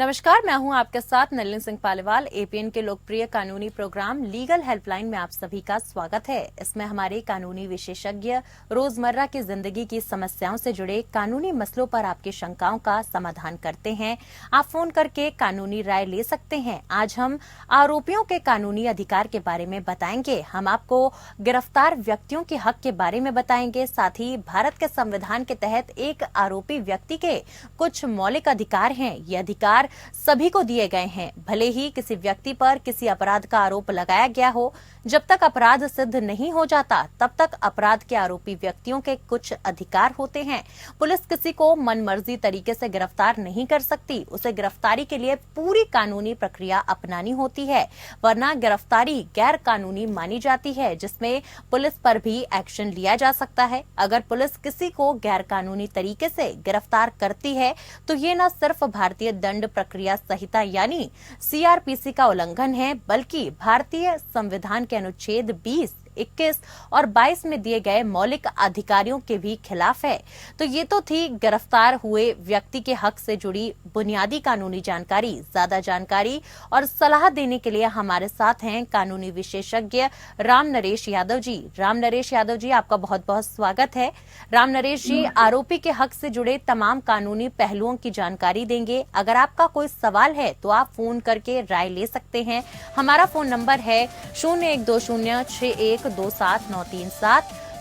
नमस्कार, मैं हूं आपके साथ नलिनी सिंह पालीवाल। एपीएन के लोकप्रिय कानूनी प्रोग्राम लीगल हेल्पलाइन में आप सभी का स्वागत है। इसमें हमारे कानूनी विशेषज्ञ रोजमर्रा की जिंदगी की समस्याओं से जुड़े कानूनी मसलों पर आपकी शंकाओं का समाधान करते हैं। आप फोन करके कानूनी राय ले सकते हैं। आज हम आरोपियों के कानूनी अधिकार के बारे में बताएंगे। हम आपको गिरफ्तार व्यक्तियों के हक के बारे में बताएंगे। साथ ही भारत के संविधान के तहत एक आरोपी व्यक्ति के कुछ मौलिक अधिकार हैं। ये अधिकार सभी को दिए गए हैं। भले ही किसी व्यक्ति पर किसी अपराध का आरोप लगाया गया हो, जब तक अपराध सिद्ध नहीं हो जाता तब तक अपराध के आरोपी व्यक्तियों के कुछ अधिकार होते हैं। पुलिस किसी को मनमर्जी तरीके से गिरफ्तार नहीं कर सकती। उसे गिरफ्तारी के लिए पूरी कानूनी प्रक्रिया अपनानी होती है, वरना गिरफ्तारी गैर कानूनी मानी जाती है, जिसमें पुलिस पर भी एक्शन लिया जा सकता है। अगर पुलिस किसी को गैर कानूनी तरीके से गिरफ्तार करती है तो ये न सिर्फ भारतीय दंड प्रक्रिया संहिता यानी सीआरपीसी का उल्लंघन है, बल्कि भारतीय संविधान के अनुच्छेद 20, 21 और 22 में दिए गए मौलिक अधिकारों के भी खिलाफ है। तो ये तो थी गिरफ्तार हुए व्यक्ति के हक से जुड़ी बुनियादी कानूनी जानकारी। ज्यादा जानकारी और सलाह देने के लिए हमारे साथ हैं कानूनी विशेषज्ञ राम नरेश यादव जी। राम नरेश यादव जी, आपका बहुत बहुत स्वागत है। राम नरेश जी आरोपी के हक से जुड़े तमाम कानूनी पहलुओं की जानकारी देंगे। अगर आपका कोई सवाल है तो आप फोन करके राय ले सकते हैं। हमारा फोन नंबर है 0120612793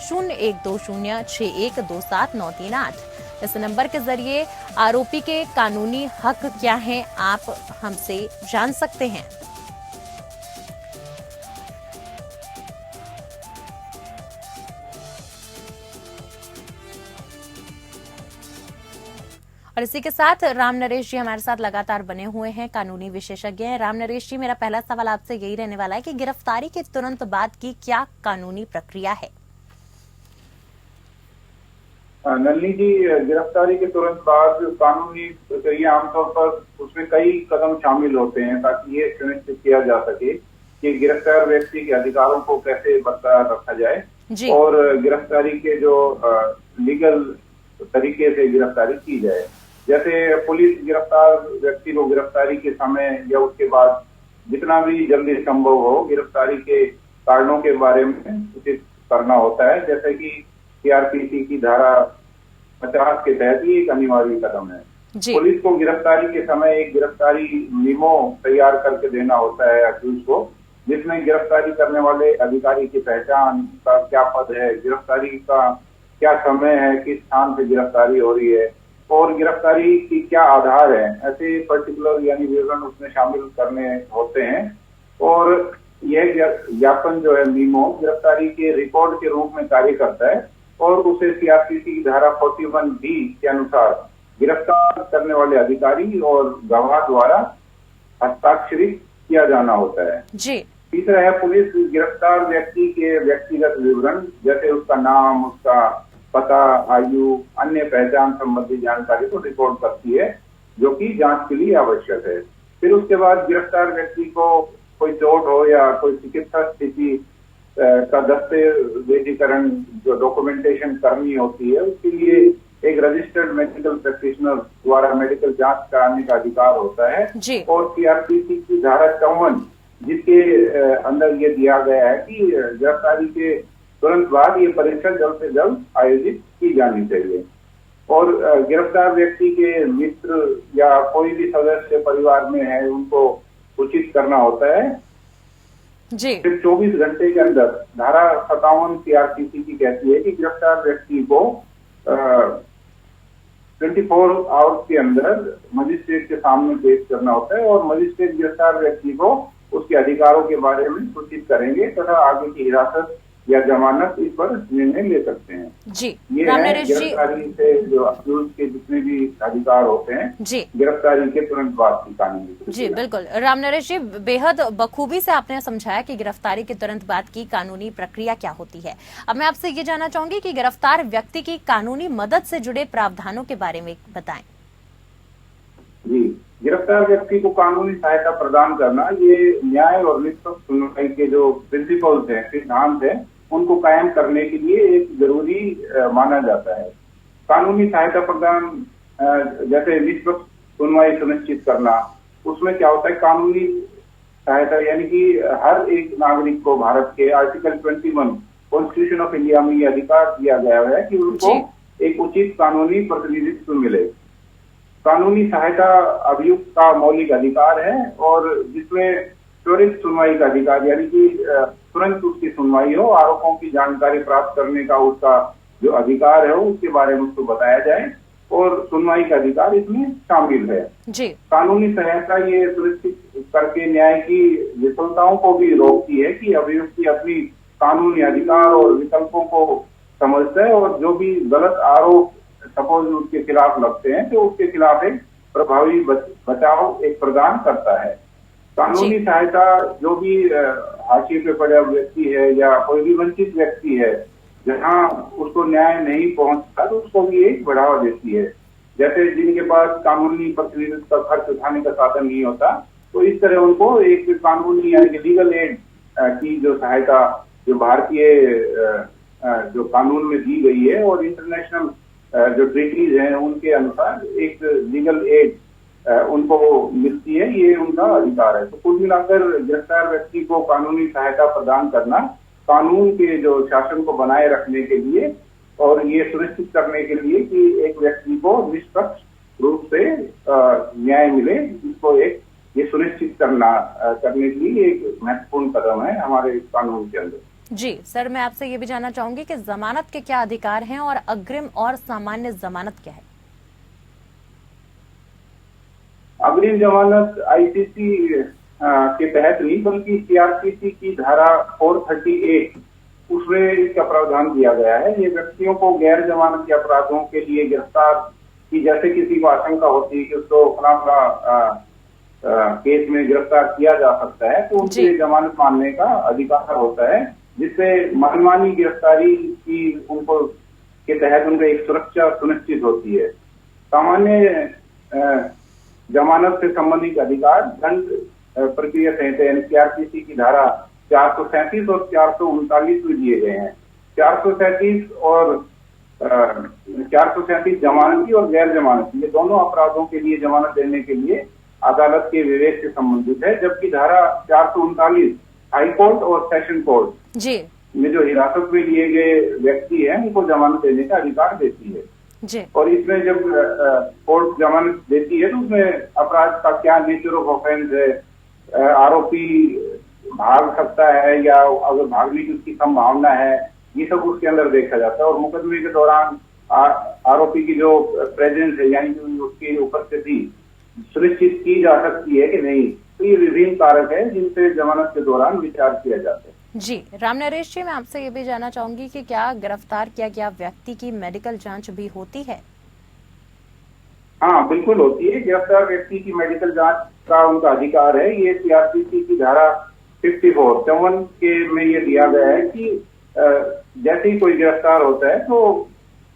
0120612793। इस नंबर के जरिए आरोपी के कानूनी हक क्या हैं आप हमसे जान सकते हैं। और इसी के साथ राम नरेश जी हमारे साथ लगातार बने हुए हैं, कानूनी विशेषज्ञ हैं। राम नरेश जी, मेरा पहला सवाल आपसे यही रहने वाला है कि गिरफ्तारी के तुरंत बाद की क्या कानूनी प्रक्रिया है? नलिनी जी, गिरफ्तारी के तुरंत बाद कानूनी प्रक्रिया आमतौर पर उसमें कई कदम शामिल होते हैं ताकि ये सुनिश्चित किया जा सके कि गिरफ्तार व्यक्ति के अधिकारों को कैसे बरकरार रखा जाए और गिरफ्तारी के जो लीगल तरीके से गिरफ्तारी की जाए। जैसे पुलिस गिरफ्तार व्यक्ति को गिरफ्तारी के समय या उसके बाद जितना भी जल्दी संभव हो गिरफ्तारी के कारणों के बारे में सूचित करना होता है। जैसे कि सीआरपीसी की धारा 50 के तहत ये एक अनिवार्य कदम है। पुलिस को गिरफ्तारी के समय एक गिरफ्तारी मीमो तैयार करके देना होता है अक्यूज को, जिसमें गिरफ्तारी करने वाले अधिकारी की पहचान, का क्या पद है, गिरफ्तारी का क्या समय है, किस स्थान पे गिरफ्तारी हो रही है और गिरफ्तारी की क्या आधार है, ऐसे पर्टिकुलर यानी विवरण उसमें शामिल करने होते हैं। और यह ज्ञापन जो है मीमो गिरफ्तारी के रिकॉर्ड के रूप में कार्य करता है और उसे सीआरपीसी की धारा 41B के अनुसार गिरफ्तार करने वाले अधिकारी और गवाह द्वारा हस्ताक्षरित किया जाना होता है। तीसरा है पुलिस गिरफ्तार व्यक्ति के व्यक्तिगत विवरण, जैसे उसका नाम, उसका पता, आयु, अन्य पहचान संबंधी जानकारी को रिकॉर्ड करती है, जो कि जांच के लिए आवश्यक है। फिर उसके बाद गिरफ्तार व्यक्ति को कोई चोट हो या कोई चिकित्सा स्थिति का दस्तावेजीकरण जो डॉक्यूमेंटेशन करनी होती है, उसके लिए एक रजिस्टर्ड मेडिकल प्रैक्टिशनर द्वारा मेडिकल जांच कराने का अधिकार होता है। और सीआरपीसी की धारा 54 जिसके अंदर ये दिया गया है कि गिरफ्तारी के तुरंत बाद ये परीक्षा जल्द से जल्द आयोजित की जानी चाहिए। और गिरफ्तार व्यक्ति के मित्र या कोई भी सदस्य परिवार में है उनको सूचित करना होता है। फिर 24 घंटे के अंदर धारा 57 सीआरपीसी की कहती है कि गिरफ्तार व्यक्ति को 24 आवर्स के अंदर मजिस्ट्रेट के सामने पेश करना होता है और मजिस्ट्रेट गिरफ्तार व्यक्ति को उसके अधिकारों के बारे में सूचित करेंगे तथा आगे की हिरासत या जमानत इस पर निर्णय ले सकते हैं। ये है गिरफ्तारी से जो अक्यूज के जितने भी अधिकार होते हैं गिरफ्तारी के तुरंत बाद की कानूनी। बिल्कुल राम नरेश जी, बेहद बखूबी से आपने समझाया कि गिरफ्तारी के तुरंत बाद की कानूनी प्रक्रिया क्या होती है। अब मैं आपसे ये जानना चाहूंगी कि गिरफ्तार व्यक्ति की कानूनी मदद से जुड़े प्रावधानों के बारे में बताएं। गिरफ्तार व्यक्ति को कानूनी सहायता प्रदान करना ये न्याय और निष्पक्ष सुनवाई के जो प्रिंसिपल्स हैं, सिद्धांत हैं, उनको कायम करने के लिए एक जरूरी माना जाता है। कानूनी सहायता प्रदान जैसे निष्पक्ष सुनवाई सुनिश्चित करना। उसमें क्या होता है, कानूनी सहायता यानी कि हर एक नागरिक को भारत के आर्टिकल 21 कॉन्स्टिट्यूशन ऑफ इंडिया में ये अधिकार दिया गया है कि उनको एक उचित कानूनी प्रतिनिधित्व मिले। कानूनी सहायता अभियुक्त का मौलिक अधिकार है और जिसमें त्वरित सुनवाई का अधिकार यानी कि तुरंत उसकी सुनवाई हो, आरोपों की जानकारी प्राप्त करने का उसका जो अधिकार है उसके बारे में उसको बताया जाए और सुनवाई का अधिकार इसमें शामिल है जी। कानूनी सहायता ये सुनिश्चित करके न्याय की विफलताओं को भी रोकती है कि अभियुक्त अपनी कानूनी अधिकार और विकल्पों को समझता है और जो भी गलत आरोप सपोज उसके खिलाफ लगते हैं तो उसके खिलाफ एक प्रभावी बचाव एक प्रदान करता है। कानूनी सहायता जो भी हाशिए पे पड़ा व्यक्ति है या कोई भी वंचित व्यक्ति है जहां उसको न्याय नहीं पहुंचता तो उसको भी एक बढ़ावा देती है। जैसे जिनके पास कानूनी प्रतिनिधित्व का खर्च उठाने का साधन नहीं होता तो इस तरह उनको एक कानूनी यानी कि लीगल एड की जो सहायता जो भारतीय जो कानून में दी गई है और इंटरनेशनल जो ट्रीटीज हैं उनके अनुसार एक लीगल एड उनको मिलती है, ये उनका अधिकार है। तो कुल मिलाकर गिरफ्तार व्यक्ति को कानूनी सहायता प्रदान करना कानून के जो शासन को बनाए रखने के लिए और ये सुनिश्चित करने के लिए कि एक व्यक्ति को निष्पक्ष रूप से न्याय मिले, इसको एक ये सुनिश्चित करने के लिए एक महत्वपूर्ण कदम है हमारे कानून के अंदर। जी सर, मैं आपसे ये भी जानना चाहूंगी कि जमानत के क्या अधिकार हैं और अग्रिम और सामान्य जमानत क्या है? अग्रिम जमानत आईसीसी के तहत नहीं बल्कि सीआरपीसी की धारा 438 उसमें इसका प्रावधान दिया गया है। ये व्यक्तियों को गैर जमानती अपराधों के लिए गिरफ्तार की जैसे किसी को आशंका होती है कि उसको फला केस में गिरफ्तार किया जा सकता है तो उसके जमानत मानने का अधिकार होता है, जिससे मनमानी गिरफ्तारी की उनको के तहत उनका एक सुरक्षा सुनिश्चित होती है। सामान्य जमानत से संबंधित अधिकार दंड प्रक्रिया संहिता यानी सीआरपीसी की धारा 437 और 439 में दिए गए हैं। 437 और 437 जमानती और गैर जमानती ये दोनों अपराधों के लिए जमानत देने के लिए अदालत के विवेक से संबंधित है, जबकि धारा 439 हाई कोर्ट और सेशन कोर्ट जी में जो हिरासत में लिए गए व्यक्ति हैं उनको जमानत देने का अधिकार देती है जी। और इसमें जब कोर्ट जमानत देती है तो उसमें अपराध का क्या नेचर ऑफ ऑफेंस है, आरोपी भाग सकता है या अगर भागने की उसकी संभावना है, ये सब उसके अंदर देखा जाता है और मुकदमे के दौरान आरोपी की जो प्रेजेंस है यानी कि उसकी उपस्थिति सुनिश्चित की जा सकती है कि नहीं, तो ये विभिन्न कारक है जिनसे जमानत के दौरान विचार किया जाता है। जी राम नरेश जी, मैं आपसे ये भी जानना चाहूंगी कि क्या गिरफ्तार किया गया व्यक्ति की मेडिकल जांच भी होती है? हाँ बिल्कुल होती है। गिरफ्तार व्यक्ति की मेडिकल जांच का उनका अधिकार है। ये सीआरपीसी की धारा 54 के में ये दिया गया है कि जैसे ही कोई गिरफ्तार होता है तो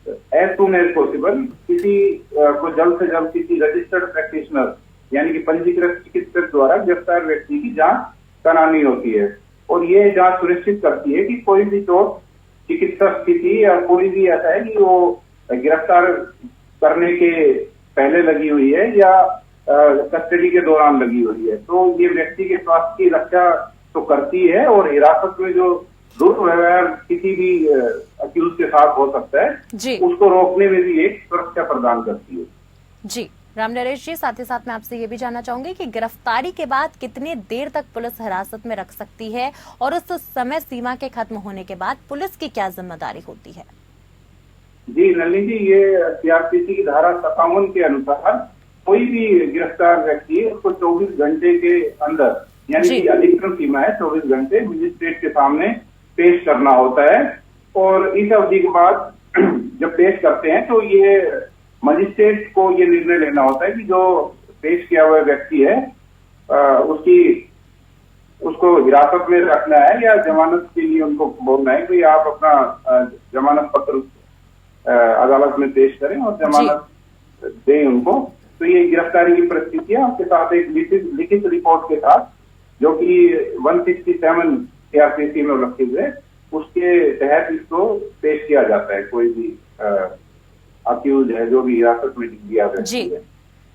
एज सून एज पॉसिबल किसी को जल्द से जल्द किसी रजिस्टर्ड प्रैक्टिशनर यानी कि पंजीकृत चिकित्सक द्वारा गिरफ्तार व्यक्ति की जांच करानी होती है और ये जांच सुनिश्चित करती है कि कोई भी चोट चिकित्सा स्थिति या कोई भी ऐसा है कि वो गिरफ्तार करने के पहले लगी हुई है या कस्टडी के दौरान लगी हुई है, तो ये व्यक्ति के स्वास्थ्य की रक्षा तो करती है और हिरासत में जो दुर्व्यवहार किसी भी अक्यूज के साथ हो सकता है उसको रोकने में भी एक सुरक्षा प्रदान करती है। जी राम नरेश जी, साथ ही साथ मैं आपसे ये भी जानना चाहूंगी कि गिरफ्तारी के बाद कितनी देर तक पुलिस हिरासत में रख सकती है और उस समय सीमा के खत्म होने के बाद पुलिस की क्या जिम्मेदारी होती है? जी नलिनी जी, ये सीआरपीसी की धारा 57 के अनुसार कोई भी गिरफ्तार व्यक्ति उसको 24 घंटे के अंदर यानी कि अधिकतम सीमा है 24 घंटे मजिस्ट्रेट के सामने पेश करना होता है और इस अवधि के बाद जब पेश करते हैं तो ये मजिस्ट्रेट को ये निर्णय लेना होता है कि जो पेश किया हुआ व्यक्ति है उसको हिरासत में रखना है या जमानत के लिए उनको बोलना है कि आप अपना जमानत पत्र अदालत में पेश करें और जमानत दें उनको। तो ये गिरफ्तारी की परिस्थितियां उसके साथ एक लिखित रिपोर्ट के साथ जो कि 167 सीआरपीसी में रखे हुए उसके तहत इसको पेश किया जाता है। कोई भी अक्यूज है जो भी हिरासत में दिया गया है।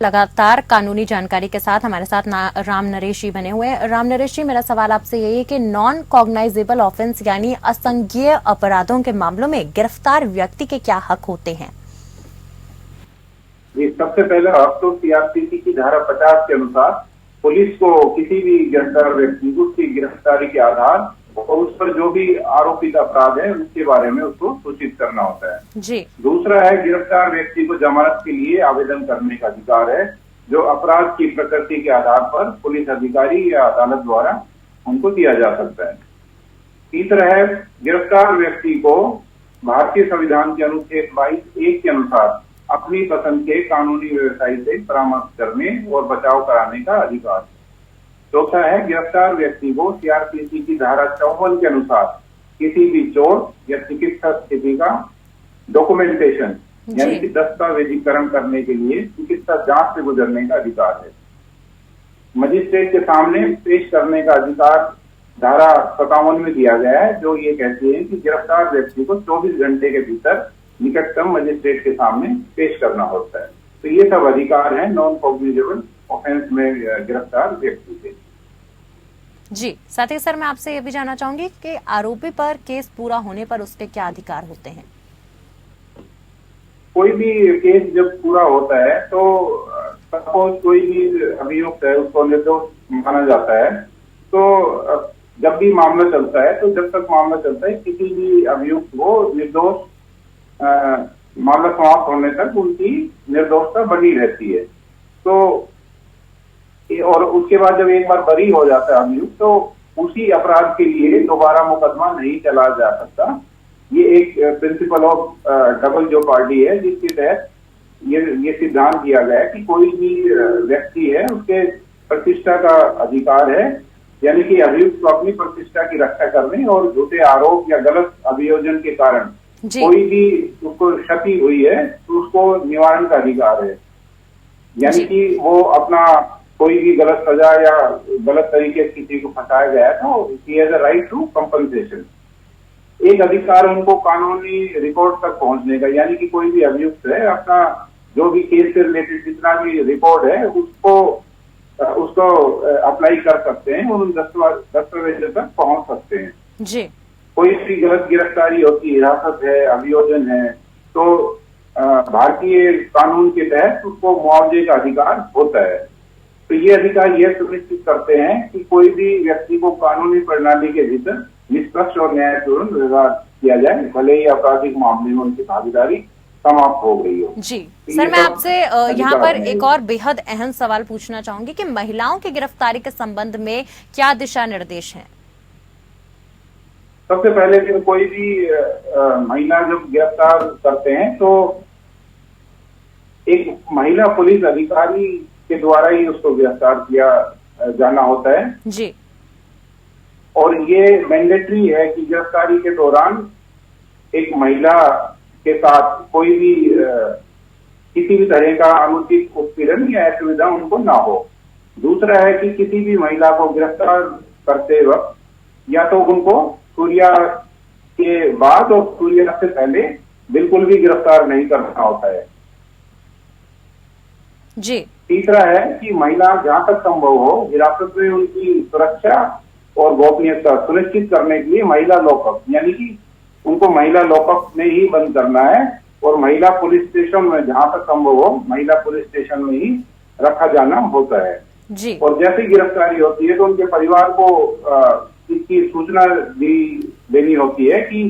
लगातार कानूनी जानकारी के साथ हमारे साथ राम नरेश जी बने हुए हैं। राम नरेश जी, मेरा सवाल आपसे यही है कि नॉन कॉग्नाइजेबल ऑफेंस यानी असंज्ञेय अपराधों के मामलों में गिरफ्तार व्यक्ति के क्या हक होते हैं? सबसे पहले हक तो सीआरपीसी की धारा 50 के अनुसार पुलिस को किसी भी गिरफ्तार व्यक्ति को उसकी गिरफ्तारी के आधार और उस पर जो भी आरोपित अपराध है उसके बारे में उसको सूचित करना होता है जी। दूसरा है गिरफ्तार व्यक्ति को जमानत के लिए आवेदन करने का अधिकार है, जो अपराध की प्रकृति के आधार पर पुलिस अधिकारी या अदालत द्वारा उनको दिया जा सकता है। तीसरा है गिरफ्तार व्यक्ति को भारतीय संविधान के अनुच्छेद 22(1) के अनुसार अपनी पसंद के कानूनी व्यवसायी से परामर्श करने और बचाव कराने का अधिकार। चौथा है गिरफ्तार व्यक्ति को सीआरपीसी की धारा 54 के अनुसार किसी भी चोट या चिकित्सा स्थिति का डॉक्यूमेंटेशन यानी कि दस्तावेजीकरण करने के लिए चिकित्सा जांच से गुजरने का अधिकार है। मजिस्ट्रेट के सामने पेश करने का अधिकार धारा 57 में दिया गया है, जो ये कहती है कि गिरफ्तार व्यक्ति को 24 घंटे के भीतर निकटतम मजिस्ट्रेट के सामने पेश करना होता है। तो ये सब अधिकार हैं नॉन कॉग्निजेबल ऑफेंस में गिरफ्तार व्यक्ति के। जी, साथ ही सर मैं आपसे ये भी जानना चाहूंगी कि आरोपी पर केस पूरा होने पर उसके क्या अधिकार होते हैं? कोई भी केस जब पूरा होता है तो सपोज कोई भी अभियुक्त है उसको निर्दोष माना जाता है, तो जब भी मामला चलता है तो जब तक मामला चलता है किसी भी अभियुक्त को निर्दोष मामला समाप्त होने तक उनकी निर्दोषता बनी रहती है। तो और उसके बाद जब एक बार बरी हो जाता है अभियुक्त तो उसी अपराध के लिए दोबारा मुकदमा नहीं चला जा सकता। ये एक प्रिंसिपल ऑफ डबल जेओपार्डी है, जिसके तहत ये सिद्धांत दिया गया है कि कोई भी व्यक्ति है उसके प्रतिष्ठा का अधिकार है, यानी कि अभियुक्त को अपनी प्रतिष्ठा की रक्षा करने और झूठे आरोप या गलत अभियोजन के कारण कोई भी उसको क्षति हुई है तो उसको निवारण का अधिकार है। यानी कि वो अपना कोई भी गलत सजा या गलत तरीके से किसी को फंसाया गया है तो ही has a right to compensation. एक अधिकार उनको कानूनी रिकॉर्ड तक पहुंचने का, यानी कि कोई भी अभियुक्त है अपना जो भी केस से रिलेटेड जितना भी रिकॉर्ड है उसको अप्लाई कर सकते हैं, उन दस्तावेजों तक पहुंच सकते हैं। जी। कोई भी गलत गिरफ्तारी होती है, हिरासत है, अभियोजन है, तो भारतीय कानून के तहत उसको मुआवजे का अधिकार होता है। तो ये अधिकार यह सुनिश्चित करते हैं कि कोई भी व्यक्ति को कानूनी प्रणाली के भीतर निष्पक्ष और न्यायपूर्ण व्यवहार किया जाए, भले ही आपराधिक मामले में उनकी भागीदारी समाप्त हो गई हो। जी सर, मैं आपसे यहाँ पर एक और बेहद अहम सवाल पूछना चाहूंगी कि महिलाओं की गिरफ्तारी के संबंध में क्या दिशा निर्देश हैं? सबसे पहले कि कोई भी महिला जब गिरफ्तार करते हैं तो एक महिला पुलिस अधिकारी के द्वारा ही उसको गिरफ्तार किया जाना होता है जी। और ये मैंडेटरी है कि गिरफ्तारी के दौरान एक महिला के साथ कोई भी किसी भी तरह का अनुचित उत्पीड़न या असुविधा उनको ना हो। दूसरा है कि किसी भी महिला को गिरफ्तार करते वक्त या तो उनको सूर्यास्त के बाद और सूर्यास्त से पहले बिल्कुल भी गिरफ्तार नहीं करना होता है जी। तीसरा है कि महिला जहां तक संभव हो हिरासत में उनकी सुरक्षा और गोपनीयता सुनिश्चित करने के लिए महिला लॉकअप, यानी कि उनको महिला लॉकअप में ही बंद करना है और महिला पुलिस स्टेशन में जहां तक संभव हो महिला पुलिस स्टेशन में ही रखा जाना होता है जी। और जैसे गिरफ्तारी होती है तो उनके परिवार को इसकी सूचना देनी होती है कि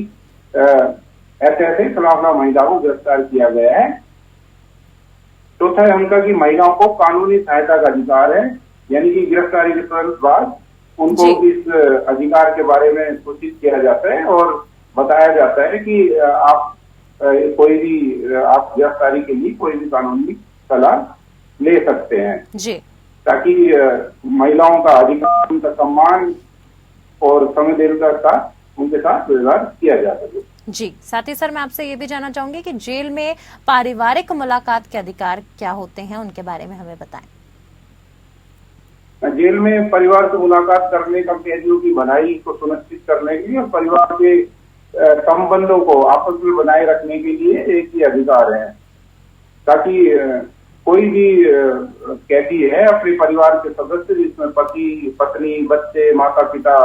ऐसे ऐसे फलाफला महिला को गिरफ्तार किया गया है। चौथा है उनका कि महिलाओं को कानूनी सहायता का अधिकार है, यानी कि गिरफ्तारी के तुरंत बाद उनको इस अधिकार के बारे में सूचित किया जाता है और बताया जाता है कि आप कोई भी आप गिरफ्तारी के लिए कोई भी कानूनी सलाह ले सकते हैं जी, ताकि महिलाओं का अधिकार, उनका सम्मान और संवेदनशीलता के साथ उनके साथ व्यवहार किया जा सके। जी। साथ ही सर मैं आपसे ये भी जानना चाहूंगी कि जेल में पारिवारिक मुलाकात के अधिकार क्या होते हैं, उनके बारे में हमें बताएं। जेल में परिवार से मुलाकात करने का कैदियों की भलाई को सुनिश्चित करने के लिए और परिवार के संबंधों को आपस में बनाए रखने के लिए एक ही अधिकार है, ताकि कोई भी कैदी है अपने परिवार के सदस्य जिसमें पति, पत्नी, बच्चे, माता पिता,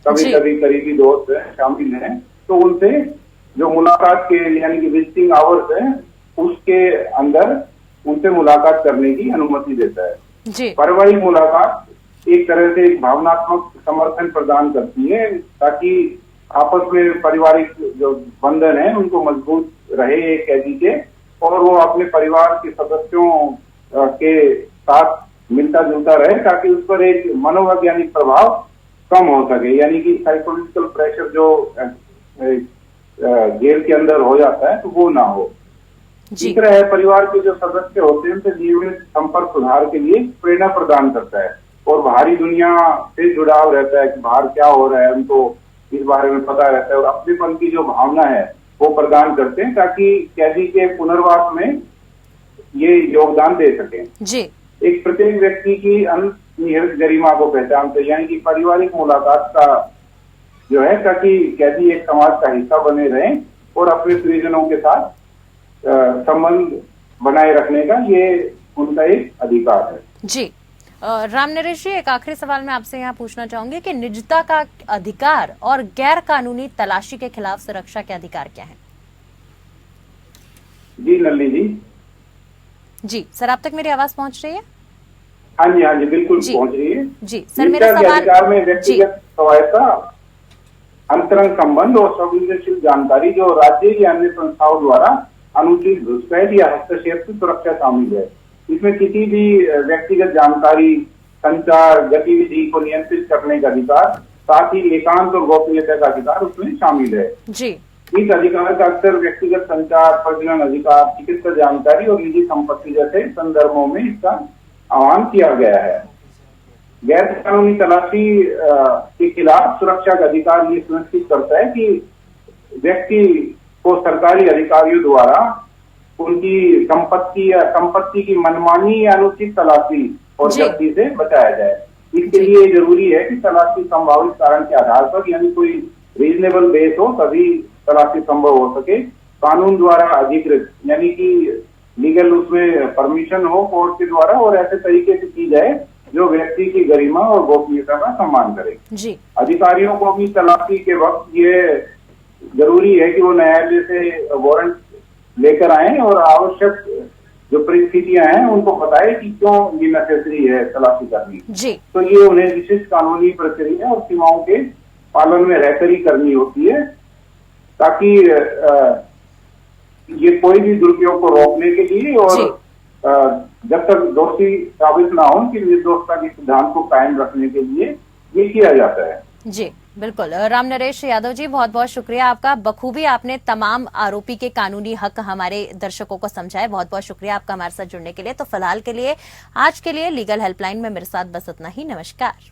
कभी कभी करीबी दोस्त शामिल हैं, तो उनसे जो मुलाकात के यानी कि विजिटिंग आवर्स है उसके अंदर उनसे मुलाकात करने की अनुमति देता है। जी। पारिवारिक मुलाकात एक तरह से एक भावनात्मक समर्थन प्रदान करती है ताकि आपस में पारिवारिक जो बंधन है उनको मजबूत रहे एक कैदी के, और वो अपने परिवार के सदस्यों के साथ मिलता जुलता रहे ताकि उस पर एक मनोवैज्ञानिक प्रभाव कम हो सके, यानी कि साइकोलॉजिकल प्रेशर जो जेल के अंदर हो जाता है तो वो ना हो। तीसरा है परिवार के जो सदस्य होते हैं उनसे नियमित संपर्क सुधार के लिए प्रेरणा प्रदान करता है और बाहरी दुनिया से जुड़ाव रहता है कि बाहर क्या हो रहा है उनको इस बारे में पता रहता है, और अपनेपन की जो भावना है वो प्रदान करते हैं ताकि कैदी के पुनर्वास में ये योगदान दे सके। जी। एक प्रत्येक व्यक्ति की अंतर्निहित गरिमा को पहचानते हैं, यानी कि पारिवारिक मुलाकात का जो है ताकि कैदी एक समाज का हिस्सा बने रहे और अपने परिजनों के साथ संबंध बनाए रखने का ये उनका एक अधिकार है। जी। राम नरेश जी, एक आखिरी सवाल मैं आपसे यहाँ पूछना चाहूंगी कि निजता का अधिकार और गैर कानूनी तलाशी के खिलाफ सुरक्षा के अधिकार क्या है? जी नल्ली जी। जी सर, आप तक मेरी आवाज पहुंच रही है? हाँ जी बिल्कुल पहुंच रही है। जी सर, मेरा सवाल अधिकार में व्यक्तिगत स्वायत्तता, अंतरंग संबंध और संवेदनशील जानकारी जो राज्य या अन्य संस्थाओं द्वारा अनुचित घुसपैठ या हस्तक्षेप की सुरक्षा शामिल है। इसमें किसी भी व्यक्तिगत जानकारी, संचार गतिविधि को नियंत्रित करने का अधिकार, साथ ही एकांत और गोपनीयता का अधिकार उसमें शामिल है। जी। इस अधिकार का अक्सर व्यक्तिगत संचार, प्रजनन अधिकार, चिकित्सा जानकारी और निजी संपत्ति जैसे संदर्भों में इसका आह्वान किया गया है। गैर कानूनी तलाशी के खिलाफ सुरक्षा का अधिकार ये सुनिश्चित करता है कि व्यक्ति को सरकारी अधिकारियों द्वारा उनकी संपत्ति की मनमानी या अनुचित तलाशी और जब्ती से बचाया जाए। इसके लिए जरूरी है कि तलाशी संभावित कारण के आधार पर यानी कोई रीजनेबल बेस हो तभी तलाशी संभव हो सके। कानून द्वारा अधिकृत यानी कि लीगल उसमें परमिशन हो कोर्ट के द्वारा, और ऐसे तरीके से की जाए जो व्यक्ति की गरिमा और गोपनीयता का सम्मान करे। जी। अधिकारियों को अपनी तलाशी के वक्त ये जरूरी है कि वो न्यायालय से वारंट लेकर आए और आवश्यक जो परिस्थितियां हैं उनको बताए कि क्यों ये नेसेसरी है तलाशी करनी। जी। तो ये उन्हें विशिष्ट कानूनी प्रक्रिया और सीमाओं के पालन में रहकर ही करनी होती है ताकि ये कोई भी दुरुपयोग को रोकने के लिए और जब तक दोषी साबित ना हो कि निर्दोषता के सिद्धांत को कायम रखने के लिए ये किया जाता है। जी बिल्कुल। राम नरेश यादव जी, बहुत बहुत शुक्रिया आपका। बखूबी आपने तमाम आरोपी के कानूनी हक हमारे दर्शकों को समझाए। बहुत बहुत शुक्रिया आपका हमारे साथ जुड़ने के लिए। तो फिलहाल के लिए आज के लिए लीगल हेल्पलाइन में मेरे साथ बस इतना ही। नमस्कार।